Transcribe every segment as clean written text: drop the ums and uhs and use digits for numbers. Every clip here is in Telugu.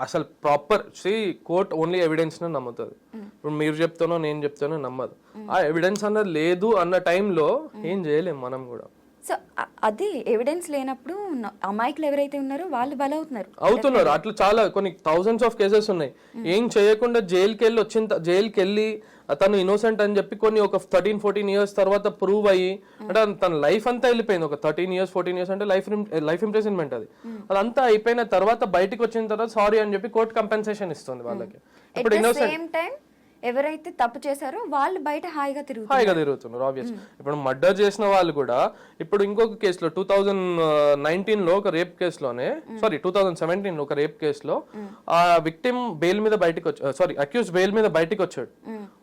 అసలు ప్రాపర్ కోర్ట్ ఓన్లీ ఎవిడెన్స్ ను నమ్ముతుంది. ఇప్పుడు మీరు చెప్తానో నేను చెప్తానో నమ్మదు. ఆ ఎవిడెన్స్ అన్నది లేదు అన్న టైంలో ఏం చేయలేము మనం కూడా. సో అది ఎవిడెన్స్ లేనప్పుడు అమాయకులు ఎవరైతే ఉన్నారో వాళ్ళు బలవుతున్నారు. అట్లా చాలా కొన్ని థౌజండ్స్ ఆఫ్ కేసెస్ ఉన్నాయి. ఏం చేయకుండా జైలుకి వెళ్ళి తను ఇన్నోసెంట్ అని చెప్పి కొన్ని ఒక 13-14 ఇయర్స్ తర్వాత ప్రూవ్ అయ్యి, అంటే తన లైఫ్ అంతా వెళ్ళిపోయింది. ఒక 13 ఇయర్స్ 14 ఇయర్స్ అంటే లైఫ్ ఇంప్రెజన్మెంట్. అదంతా అయిపోయిన తర్వాత బయటకు వచ్చిన తర్వాత సారీ అని చెప్పి కోర్టు కంపెన్సేషన్ ఇస్తుంది వాళ్ళకి. ఇప్పుడు ఇన్నోసెంట్ ఎవరైతే తప్పు చేశారో వాళ్ళు బయట హాయిగా తిరుగుతున్నారు. ఆబ్వియస్ ఇప్పుడు మర్డర్ చేసిన వాళ్ళు కూడా ఇప్పుడు ఇంకొక కేసులో 2019 లో ఒక రేప్ కేసులోనే 2017 ఒక రేప్ కేసులో ఆ విక్టిమ్ బెయిల్ మీద బయటకు అక్యూజ్ బెయిల్ మీద బయటకు వచ్చాడు.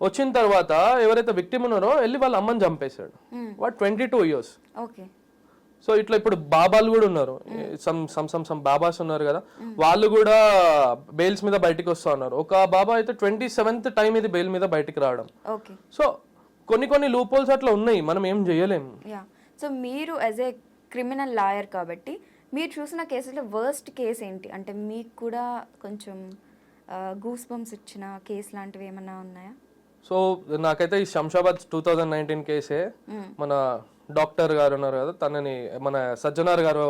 వచ్చిన తర్వాత ఎవరైతే విక్టిమ్ ఉన్నారో వెళ్ళి వాళ్ళ అమ్మని చంపేశాడు. What 22 years. సో ఇట్లా ఇప్పుడు బాబాలు కూడా ఉన్నారు, సమ్ బాబాస్ ఉన్నారు కదా, వాళ్ళు కూడా బెయిల్స్ మీద బయటకు వస్తా ఉన్నారు. ఒక బాబా అయితే 27th టైం ఇది బెయిల్ మీద బయటకు రావడం. సో కొన్ని లూప్ హోల్స్ అట్లా ఉన్నాయి, మనం ఏం చేయలేము. సో మీరు యాజ్ ఏ క్రిమినల్ లాయర్ కాబట్టి మీరు చూసిన కేసులో వర్స్ట్ కేసు ఏంటి? అంటే మీకు కూడా కొంచెం గూస్ బంప్స్ ఇచ్చిన కేసు లాంటివి ఏమన్నా ఉన్నాయా? సో నాకైతే ఈ శంషాబాద్ 2019 కేసే, మన డాక్టర్ గారు ఉన్నారు కదా, తనని మన సజ్జనార్ గారు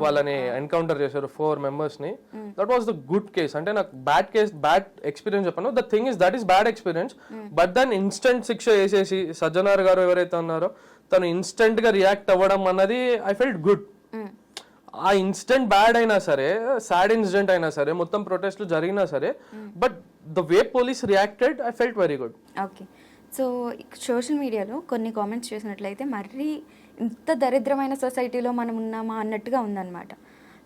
వాళ్ళని ఎన్కౌంటర్ చేశారు 4 members ని. That was the good case. అంటే నాకు బ్యాడ్ ఎక్స్పీరియన్స్ చెప్పాను. The thing is that is bad experience, but దాన్ని ఇన్స్టెంట్ శిక్ష వేసేసి సజ్జనార్ గారు ఎవరైతే ఉన్నారో తను ఇన్స్టెంట్ గా రియాక్ట్ అవ్వడం అన్నది ఐ ఫెల్ట్ గుడ్. ఆ ఇన్సిడెంట్ బ్యాడ్ అయినా సరే, సాడ్ ఇన్సిడెంట్ అయినా సరే, మొత్తం ప్రొటెస్ట్లు జరిగినా సరే, but the way police reacted I felt very good. Okay. So social మీడియాలో కొన్ని కామెంట్స్ చూసినట్లయితే మరీ ఇంత దరిద్రమైన సొసైటీలో మనం ఉన్నామా అన్నట్టుగా ఉందన్నమాట.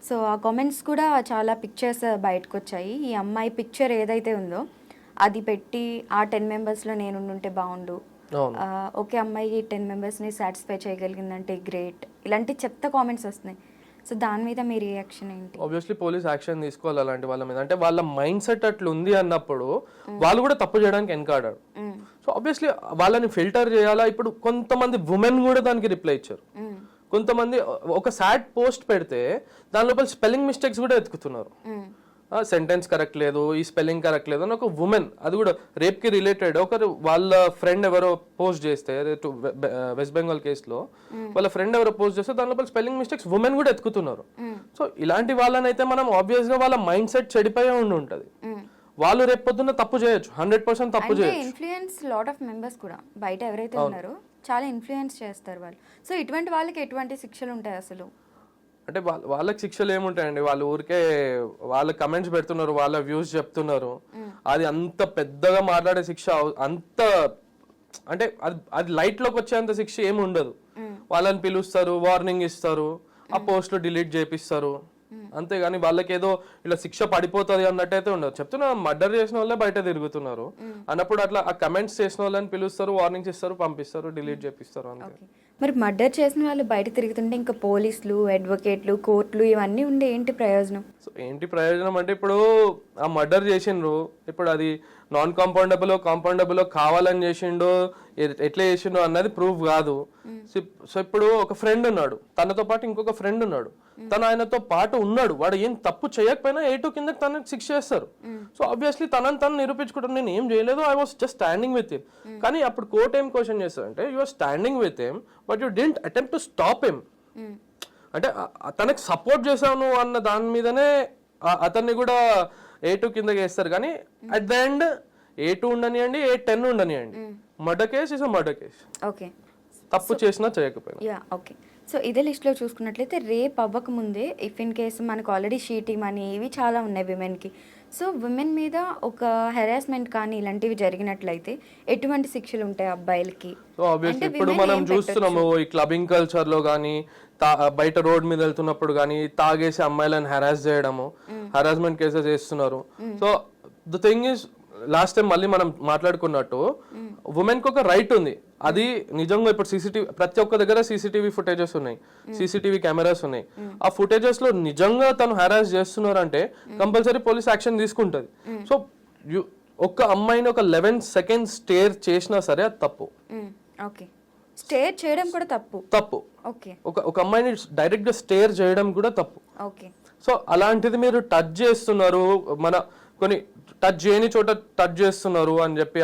సో ఆ కామెంట్స్ కూడా చాలా పిక్చర్స్ బయటకు వచ్చాయి. ఈ అమ్మాయి పిక్చర్ ఏదైతే ఉందో అది పెట్టి ఆ 10 మెంబర్స్లో నేను ఉంటే బాగుండు, ఓకే అమ్మాయి 10 మెంబర్స్ని సాటిస్ఫై చేయగలిగిందంటే గ్రేట్, ఇలాంటి చెత్త కామెంట్స్ వస్తున్నాయి. సో దాని మీద మీ రియాక్షన్ ఏంటి? ఆబ్వియస్లీ పోలీస్ యాక్షన్ తీసుకోవాలి అలాంటి వాళ్ళ మీద. అంటే వాళ్ళ మైండ్ సెట్ అట్లా ఉంది అన్నప్పుడు వాళ్ళు కూడా తప్పు చేయడానికి వెనకాడారు. సో ఆబ్వియస్లీ వాళ్ళని ఫిల్టర్ చేయాలా. ఇప్పుడు కొంతమంది ఉమెన్ కూడా దానికి రిప్లై ఇచ్చారు. కొంతమంది ఒక సాడ్ పోస్ట్ పెడితే దాని లోపల స్పెల్లింగ్ మిస్టేక్స్ కూడా ఎత్తుకుతున్నారు. సెంటెన్స్ కరెక్ట్ లేదు, ఈ స్పెల్లింగ్ కరెక్ట్ లేదు అని ఒక ఉమెన్, అది కూడా రేప్ కి రిలేటెడ్ ఒకరు వాళ్ళ ఫ్రెండ్ ఎవరో పోస్ట్ చేస్తే, వెస్ట్ బెంగాల్ కేసులో వాళ్ళ ఫ్రెండ్ ఎవరో పోస్ట్ చేస్తే దాని లోపల స్పెల్లింగ్ మిస్టేక్స్ ఉమెన్ కూడా ఎత్తుకుతున్నారు. సో ఇలాంటి వాళ్ళని అయితే మనం ఆబ్వియస్ గా వాళ్ళ మైండ్ సెట్ చెడిపోయే ఉంటది. వాళ్ళు రేపు పొద్దున్న తప్పు చేయొచ్చు, 100% తప్పు చేయొచ్చు. ఇన్ఫ్లుయెన్స్ లాట్ ఆఫ్ మెంబర్స్ కూడా బయట ఎవరైతే ఉన్నారో చాలా ఇన్ఫ్లుయెన్స్ చేస్తారు వాళ్ళు. సో ఇటువంటి వాళ్ళకి ఎటువంటి శిక్షలు ఉంటాయి అసలు? అంటే వాళ్ళకి శిక్షలు ఏముంటాయండి, వాళ్ళు ఊరికే వాళ్ళ కమెంట్స్ పెడుతున్నారు, వాళ్ళ వ్యూస్ చెప్తున్నారు. అది అంత పెద్దగా మాట్లాడే శిక్ష అంత అంటే అది లైట్ లోకి వచ్చేంత శిక్ష ఏమి ఉండదు. వాళ్ళని పిలుస్తారు, వార్నింగ్ ఇస్తారు, ఆ పోస్ట్లు డిలీట్ చేపిస్తారు, అంతేగాని వాళ్ళకి ఏదో ఇలా శిక్ష పడిపోతుంది అన్నట్టయితే ఉండదు. చెప్తున్నా, మర్డర్ చేసిన వాళ్ళే బయట తిరుగుతున్నారు అన్నప్పుడు అట్లా ఆ కమెంట్స్ చేసిన వాళ్ళని పిలుస్తారు, వార్నింగ్స్ ఇస్తారు, పంపిస్తారు, డిలీట్ చేపిస్తారు అంతే. మరి మర్డర్ చేసిన వాళ్ళు బయట తిరుగుతుంటే ఇంకా పోలీసులు, అడ్వకేట్లు, కోర్టులు ఇవన్నీ ఉండే ఏంటి ప్రయోజనం? సో ఏంటి ప్రయోజనం అంటే ఇప్పుడు ఆ మర్డర్ చేసిండ్రు, ఇప్పుడు అది నాన్ కాంపౌండబుల్ కావాలని చేసిండో ఎట్లా చేసిండో అన్నది ప్రూఫ్ కాదు. సో ఇప్పుడు ఒక ఫ్రెండ్ ఉన్నాడు, తనతో పాటు ఇంకొక ఫ్రెండ్ ఉన్నాడు, తను ఆయనతో పాటు ఉన్నాడు, వాడు ఏం తప్పు చేయకపోయినా 8 కింద తనకి శిక్ష చేస్తారు. సో ఆబ్వియస్లీ తను నిరూపించుకుంటారు, నేను ఏం చేయలేదు, I was just standing with him. కానీ అప్పుడు కోర్ట్ ఏం క్వశ్చన్ చేస్తారంటే, you are standing with him but you didn't attempt to stop him. అంటే తనకి సపోర్ట్ చేసావు నువ్వు అన్న దాని మీదనే అతన్ని కూడా A2 కిందకి వేస్తారు. కానీ అట్ ద ఎండ్ A2 ఉండనియండి, A10 ఉండనియండి, murder case is murder case. Okay, తప్పు చేసినా చేయకపోయినా. ఓకే. సో ఇదే లిస్ట్లో చూసుకున్నట్లయితే రేప్ అవ్వక ముందే ఇఫ్ ఇన్ కేసు మనకు ఆల్రెడీ షీటింగ్ అని ఇవి చాలా ఉన్నాయి విమెన్కి. సో విమెన్ మీద ఒక హెరాస్మెంట్ కానీ ఇలాంటివి జరిగినట్లయితే ఎటువంటి శిక్షలు ఉంటాయి అబ్బాయిలకి? సో ఆబ్వియస్లీ ఇప్పుడు మనం చూస్తున్నాము ఈ క్లబ్బింగ్ కల్చర్ లో కానీ బయట రోడ్ మీద వెళ్తున్నప్పుడు కానీ తాగేసి అమ్మాయిలను హెరాస్ చేయడము, హెరాస్మెంట్ కేసెస్ చేస్తున్నారు. So the thing is, last time మళ్ళీ మనం మాట్లాడుకున్నట్టు ఉమెన్ కి ఒక రైట్ ఉంది. అది నిజంగా ఇప్పుడు ప్రతి ఒక్క దగ్గర సీసీటీవీ ఫుటేజెస్ ఉన్నాయి, సీసీటీవీ కెమెరాస్ ఉన్నాయి. ఆ ఫుటేజెస్ లో నిజంగా తను హెరాస్ చేస్తున్నారు అంటే కంపల్సరీ పోలీస్ యాక్షన్ తీసుకుంటది. సో ఒక్క అమ్మాయిని ఒక 11 seconds స్టేర్ చేసినా సరే అది తప్పు. స్టేర్ చేయడం కూడా తప్పు. ఒక అమ్మాయిని డైరెక్ట్ గా స్టేర్ చేయడం కూడా తప్పు. సో అలాంటిది మీరు టచ్ చేస్తున్నారు, మన కొన్ని టచ్ చేయని చోట టచ్ చేస్తున్నారు అని చెప్పి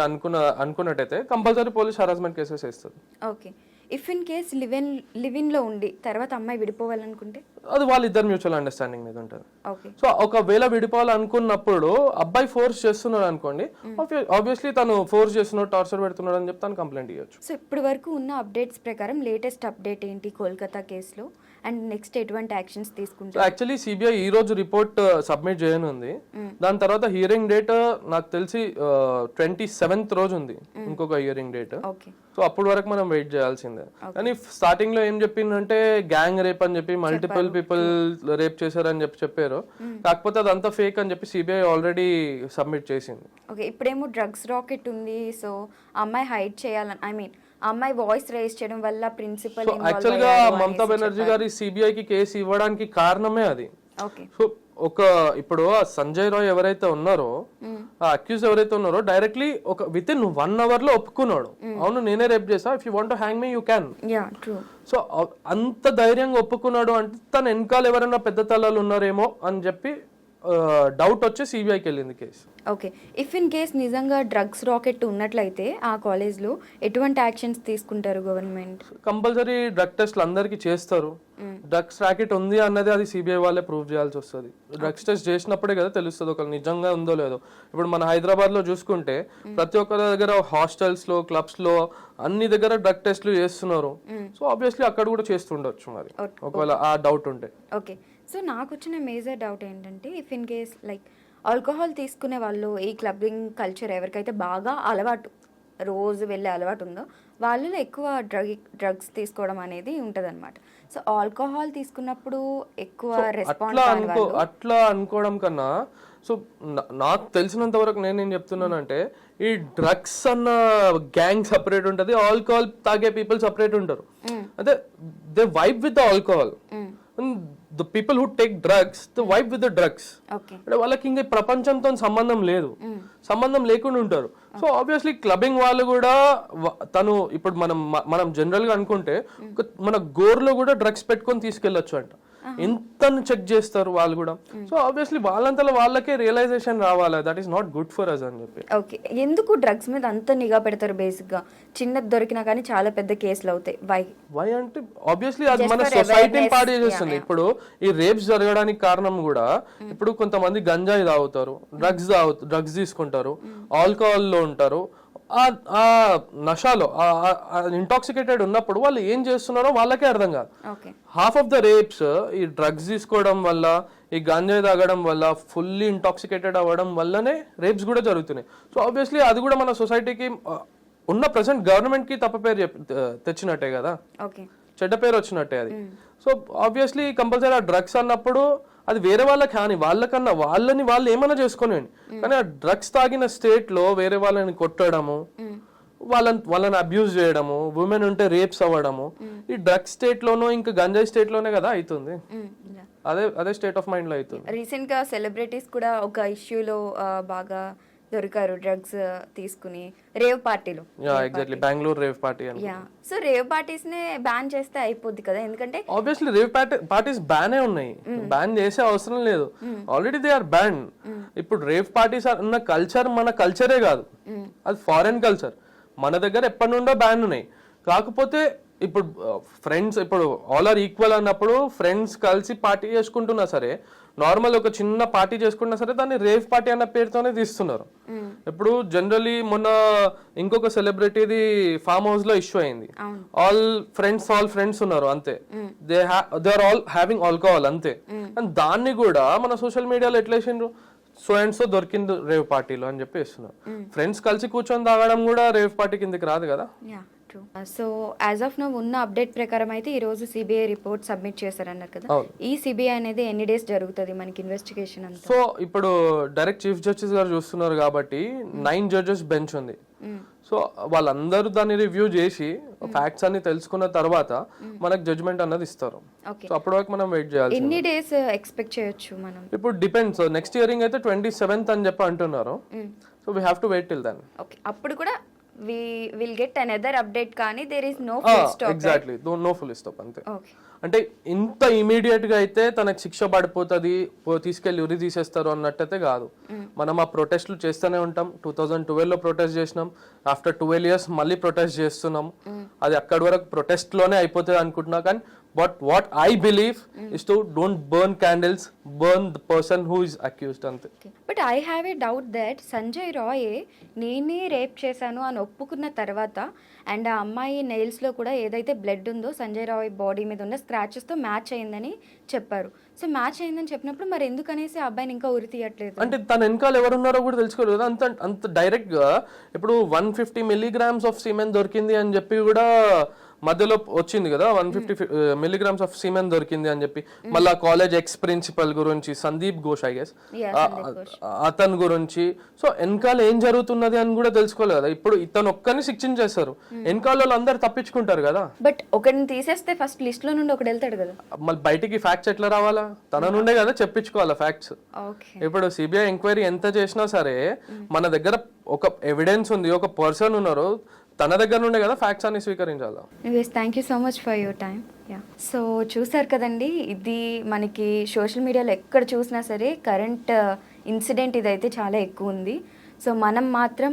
అనుకున్నట్టయితే కంపల్సరీ పోలీస్ హరాస్మెంట్ కేసెస్ వేస్తారు. Okay, if in case live in లో ఉండి తర్వాత అమ్మాయి విడిపోవాలనుకుంటే అది వాళ్ళిద్దరు మ్యూచువల్ అండర్స్టాండింగ్ మీద ఉంటుంది. ఓకే, సో ఒకవేళ విడిపోవాలనుకున్నప్పుడు అబ్బాయి ఫోర్స్ చేస్తున్నాడు అనుకోండి, ఆబ్వియస్లీ తను ఫోర్స్ చేస్తున్నాడు, టార్చర్ పెడుతున్నాడు అని చెప్పి తను కంప్లైంట్ ఇవ్వచ్చు. సో ఇప్పటి వరకు ఉన్న అప్డేట్స్ ప్రకారం లేటెస్ట్ అప్డేట్ ఏంటి కోల్కతా కేసులో, అండ్ నెక్స్ట్ ఎటువంటి యాక్షన్స్ తీసుకుంటారు? యాక్చువల్లీ సిబిఐ ఈ రోజు రిపోర్ట్ సబ్మిట్ చేయనుంది. దాని తర్వాత హియరింగ్ డేట్ నాకు తెలిసి 27th రోజు ఉంది, ఇంకొక హియరింగ్ డేట్. ఓకే, సో అప్పటి వరకు మనం వెయిట్ చేయాల్సిందే. కానీ స్టార్టింగ్ లో ఏం చెప్పిందంటే గ్యాంగ్ రేప్ అని చెప్పి మల్టిపుల్ పీపుల్ రేప్ చేశారని చెప్పారు. కాకపోతే అదంతా ఫేక్ అని చెప్పి సిబిఐ ఆల్రెడీ సబ్మిట్ చేసింది. ఓకే, ఇప్పుడేమో డ్రగ్స్ రాకెట్ ఉంది. సో అమ్మాయి హైడ్ చేయాలని, ఐ మీన్ అమ్మాయి వాయిస్ రైజ్ చేయడం వల్ల ప్రిన్సిపల్ యాక్చువల్ గా మమతా బెనర్జీ గారి సిబిఐకి కేసు ఇవ్వడానికి కారణమే అది. ఓకే, సో ఇప్పుడు సంజయ్ రాయ్ ఎవరైతే ఉన్నారో, ఆ అక్యూజ్ ఎవరైతే ఉన్నారో డైరెక్ట్లీ ఒక విత్ ఇన్ 1 hour లో ఒప్పుకున్నాడు, అవును నేనే రేప్ చేసా, if you want to hang me you can. Yeah true. So అంత ధైర్యంగా ఒప్పుకున్నాడు అంటే తన వెనకాల ఎవరైనా పెద్ద తలాలు ఉన్నారేమో అని చెప్పి డౌట్ వచ్చి సిబిఐకి వెళ్ళింది case. Okay, if in case నిజంగా డ్రగ్స్ రాకెట్ ఉన్నట్లయితే ఆ కాలేజ్లో ఎటువంటి యాక్షన్స్ తీసుకుంటారు గవర్నమెంట్? కంపల్సరీ డ్రగ్ టెస్ట్లు అందరికీ చేస్తారు. డ్రగ్స్ రాకెట్ ఉంది అన్నది అది సిబిఐ వాళ్ళే ప్రూవ్ చేయాల్సి వస్తుంది. డ్రగ్స్ టెస్ట్ చేసినప్పుడే కదా తెలుస్తుంది ఒకరు నిజంగా ఉందో లేదో. ఇప్పుడు మన హైదరాబాద్ లో చూసుకుంటే ప్రతి ఒక్కరి దగ్గర హాస్టల్స్ లో, క్లబ్స్ లో అన్ని దగ్గర డ్రగ్ టెస్ట్లు చేస్తున్నారు. సో ఆబ్వియస్లీ అక్కడ కూడా చేస్తుండొచ్చు మరి, ఒకవేళ ఆ డౌట్ ఉంటే. ఓకే, సో నాకు వచ్చిన మేజర్ డౌట్ ఏంటంటే if in case like alcohol తీసుకునే వాళ్ళు, ఈ క్లబ్బింగ్ కల్చర్ ఎవరికైతే బాగా అలవాటు, రోజు వెళ్ళే అలవాటు ఉందో వాళ్ళలో ఎక్కువ డ్రగ్స్ తీసుకోవడం అనేది ఉంటదన్నమాట. సో ఆల్కహాల్ తీసుకున్నప్పుడు ఎక్కువ అట్లా అనుకోవడం కన్నా, సో నాకు తెలిసినంత వరకు నేనేం చెప్తున్నానంటే ఈ డ్రగ్స్ అన్న గ్యాంగ్ సపరేట్ ఉంటది, ఆల్కహాల్ తాగే పీపుల్ సపరేట్ ఉంటారు. అంటే they vibe with the alcohol, the people who take drugs the vibe with the drugs. అంటే వాళ్ళకి ఇంకా ప్రపంచంతో సంబంధం లేదు, సంబంధం లేకుండా ఉంటారు. సో ఆబ్వియస్లీ క్లబ్బింగ్ వాళ్ళు కూడా తను ఇప్పుడు మనం జనరల్ గా అనుకుంటే మన గోర్లో కూడా డ్రగ్స్ పెట్టుకొని తీసుకెళ్లొచ్చు అంట, ఎంత చెక్ చేస్తారు వాళ్ళు కూడా. సో ఆబ్వియస్లీ వాళ్ళంతలో వాళ్ళకే రియలైజేషన్ రావాలి, that is not good for us అని చెప్పి. ఓకే, ఎందుకు డ్రగ్స్ మీద అంత నిఘా పెడతారు? బేసిక్ గా చిన్నది దొరికినా కానీ చాలా పెద్ద కేసులు అవుతాయి. వై అంటే ఆబ్వియస్లీ అది మన సొసైటీని పాడు చేస్తుంది. ఇప్పుడు ఈ రేప్స్ జరగడానికి కారణం కూడా, ఇప్పుడు కొంతమంది గంజాయి తాగుతారు, డ్రగ్స్ తీసుకుంటారు, ఆల్కహాల్ లో ఉంటారు, ఆ నషాలో ఇంటాక్సికేటెడ్ ఉన్నప్పుడు వాళ్ళు ఏం చేస్తున్నారో వాళ్ళకే అర్థం కాదు. హాఫ్ ఆఫ్ ద రేప్స్ ఈ డ్రగ్స్ తీసుకోవడం వల్ల, ఈ గంజాయి తాగడం వల్ల, ఫుల్లీ ఇంటాక్సికేటెడ్ అవ్వడం వల్లనే రేప్స్ కూడా జరుగుతున్నాయి. సో ఆబ్వియస్లీ అది కూడా మన సొసైటీకి ఉన్న ప్రెసెంట్ గవర్నమెంట్ కి తప్ప పేరు తెచ్చినట్టే కదా, చెడ్డ పేరు వచ్చినట్టే అది. సో ఆబ్వియస్లీ కంపల్సరీ ఆ డ్రగ్స్ అన్నప్పుడు అది వేరే వాళ్ళకి హాని, వాళ్ళకన్నా వాళ్ళు ఏమైనా చేసుకోనండి, కానీ ఆ డ్రగ్స్ తాగిన స్టేట్ లో వేరే వాళ్ళని కొట్టడము, వాళ్ళని అబ్యూజ్ చేయడము, ఉమెన్ ఉంటే రేప్స్ అవ్వడము, ఈ డ్రగ్స్ స్టేట్ లోనో ఇంకా గంజాయి స్టేట్ లోనే కదా అవుతుంది. అదే స్టేట్ ఆఫ్ మైండ్ లో అవుతుంది. రీసెంట్ గా సెలబ్రిటీస్ కూడా ఒక ఇష్యూలో బాగా దొరికారు, డ్రగ్స్ తీసుకుని రేవ్ పార్టీలో. Exactly, Bengaluru rave party. So rave parties నే బ్యాన్ చేస్తే అయిపోద్ది కదా, ఎందుకంటే ఆబ్వియస్లీ రేవ్ పార్టీస్ బ్యానే ఉన్నాయి, బ్యాన్ చేసే అవసరం లేదు, ఆల్రెడీ దే ఆర్ బ్యాన్. ఇప్పుడు రేవ్ పార్టీస్ అన్న కల్చర్ మన కల్చరే కాదు, అది ఫారెన్ కల్చర్. మన దగ్గర ఎప్పటి నుండో బ్యాన్ ఉన్నాయి. కాకపోతే ఇప్పుడు ఫ్రెండ్స్, ఇప్పుడు ఆల్ ఆర్ ఈక్వల్ అన్నప్పుడు ఫ్రెండ్స్ కలిసి పార్టీ చేసుకుంటున్నా సరే, నార్మల్ ఒక చిన్న పార్టీ చేసుకున్నా సరే దాన్ని రేవ్ పార్టీ అన్న పేరుతోనే తీస్తున్నారు. ఇప్పుడు జనరలీ మొన్న ఇంకొక సెలబ్రిటీది ఫామ్ హౌస్ లో ఇష్యూ అయింది, ఆల్ ఫ్రెండ్స్ ఉన్నారు అంతే, they are all having alcohol అంతే. అండ్ దాన్ని కూడా మన సోషల్ మీడియాలో ఎట్లా వేసిండ్రు, సో అండ్ సో దొరికింది రేవ్ పార్టీలో అని చెప్పి వేస్తున్నారు. ఫ్రెండ్స్ కలిసి కూర్చొని తాగడం కూడా రేవ్ పార్టీ కిందకి రాదు కదా. సో యాజ్ ఆఫ్ నౌ ఉన్న అప్డేట్ ప్రకారం అయితే ఈ రోజు సిబిఐ రిపోర్ట్ సబ్మిట్ చేశారన్నారు కదా, ఈ సిబిఐ అనేది ఎన్ని డేస్ జరుగుతుంది మనకి ఇన్వెస్టిగేషన్ అంతా? సో ఇప్పుడు డైరెక్ట్ చీఫ్ జస్టిస్ గారు చూస్తున్నారు కాబట్టి 9 జడ్జెస్ బెంచ్ ఉంది. సో వాళ్ళందరూ దాన్ని రివ్యూ చేసి ఫ్యాక్ట్స్ అన్ని తెలుసుకున్న తర్వాత మనకు జడ్జ్మెంట్ అన్నది ఇస్తారు. సో అప్పటి వరకు మనం వెయిట్ చేయాలి. ఎన్ని డేస్ ఎక్స్పెక్ట్ చేయొచ్చు మనం? ఇప్పుడు డిపెండ్స్, నెక్స్ట్ హియరింగ్ అయితే 27th అని చెప్పి అంటున్నారు. So we have to wait till then. Okay, అప్పుడు కూడా we will get another update కానీ there is no full stop. Exactly no full stop అంతే. ఓకే. అంటే ఇంత ఇమీడియట్ గా అయితే తనకు శిక్ష పడిపోతుంది, తీసుకెళ్లి ఉరి తీసేస్తారు అన్నట్టయితే కాదు. మనం ఆ ప్రొటెస్ట్లు చేస్తూనే ఉంటాం. 2012 లో ప్రొటెస్ట్ చేసినాం, ఆఫ్టర్ 12 years మళ్ళీ ప్రొటెస్ట్ చేస్తున్నాం. అది అక్కడి వరకు ప్రొటెస్ట్ లోనే అయిపోతుంది అనుకుంటున్నా. కానీ but what I believe is to don't burn candles, burn the person who is accused అంతే. But I have a doubt that Sanjay రాయే నేనే రేప్ చేశాను అని ఒప్పుకున్న తర్వాత అండ్ ఆ అమ్మాయి నెయిల్స్లో కూడా ఏదైతే బ్లడ్ ఉందో సంజయ్ రాయ్ బాడీ మీద ఉన్న స్క్రాచెస్తో మ్యాచ్ అయిందని చెప్పారు. సో మ్యాచ్ అయిందని చెప్పినప్పుడు మరి ఎందుకనేసి ఆ అబ్బాయిని ఇంకా ఉరి తీయట్లేదు? అంటే తన వెనకాల ఎవరున్నారో కూడా తెలుసుకోలేదు కదా. అంత డైరెక్ట్ గా ఇప్పుడు 150 milligrams ఆఫ్ సీమెన్ దొరికింది అని చెప్పి కూడా మధ్యలో వచ్చింది కదా, 150 milligrams ఆఫ్ సీమెన్ దొరికింది అని చెప్పి. మళ్ళా కాలేజ్ ఎక్స్ ప్రిన్సిపల్ గురించి సందీప్ ఘోష్ ఐ గెస్ అతని గురించి. సో వెనకాల ఏం జరుగుతున్నది అని కూడా తెలుసుకోలేదు కదా. ఇప్పుడు ఇతను ఒక్కరిని శిక్షించేస్తారు, వెనకాల వాళ్ళు అందరు తప్పించుకుంటారు కదా. బట్ ఒకరిని తీసేస్తే ఫస్ట్ లిస్ట్ లో నుండి ఒకటి వెళ్తాడు కదా. మళ్ళీ బయటికి ఫ్యాక్ట్స్ ఎట్లా రావాలా? తన నుండే కదా చెప్పించుకోవాలా ఫ్యాక్ట్స్. ఇప్పుడు సిబిఐ ఎంక్వైరీ ఎంత చేసినా సరే మన దగ్గర ఒక ఎవిడెన్స్ ఉంది, ఒక పర్సన్ ఉన్నారు, తన దగ్గర నుండే కదా ఫ్యాక్ట్స్ అన్ని స్వీకరించాలా. Thank you so much for your time. So చూసారు కదండి, ఇది మనకి సోషల్ మీడియాలో ఎక్కడ చూసినా సరే కరెంట్ ఇన్సిడెంట్ ఇదైతే చాలా ఎక్కువ ఉంది. సో మనం మాత్రం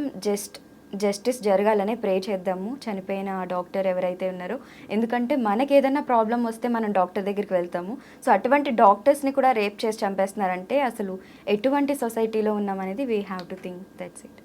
జస్టిస్ జరగాలనే ప్రే చేద్దాము చనిపోయిన డాక్టర్ ఎవరైతే ఉన్నారో. ఎందుకంటే మనకి ఏదైనా ప్రాబ్లం వస్తే మనం డాక్టర్ దగ్గరికి వెళ్తాము. సో అటువంటి డాక్టర్స్ని కూడా రేప్ చేసి చంపేస్తున్నారంటే అసలు ఎటువంటి సొసైటీలో ఉన్నామనేది we have to think. That's it.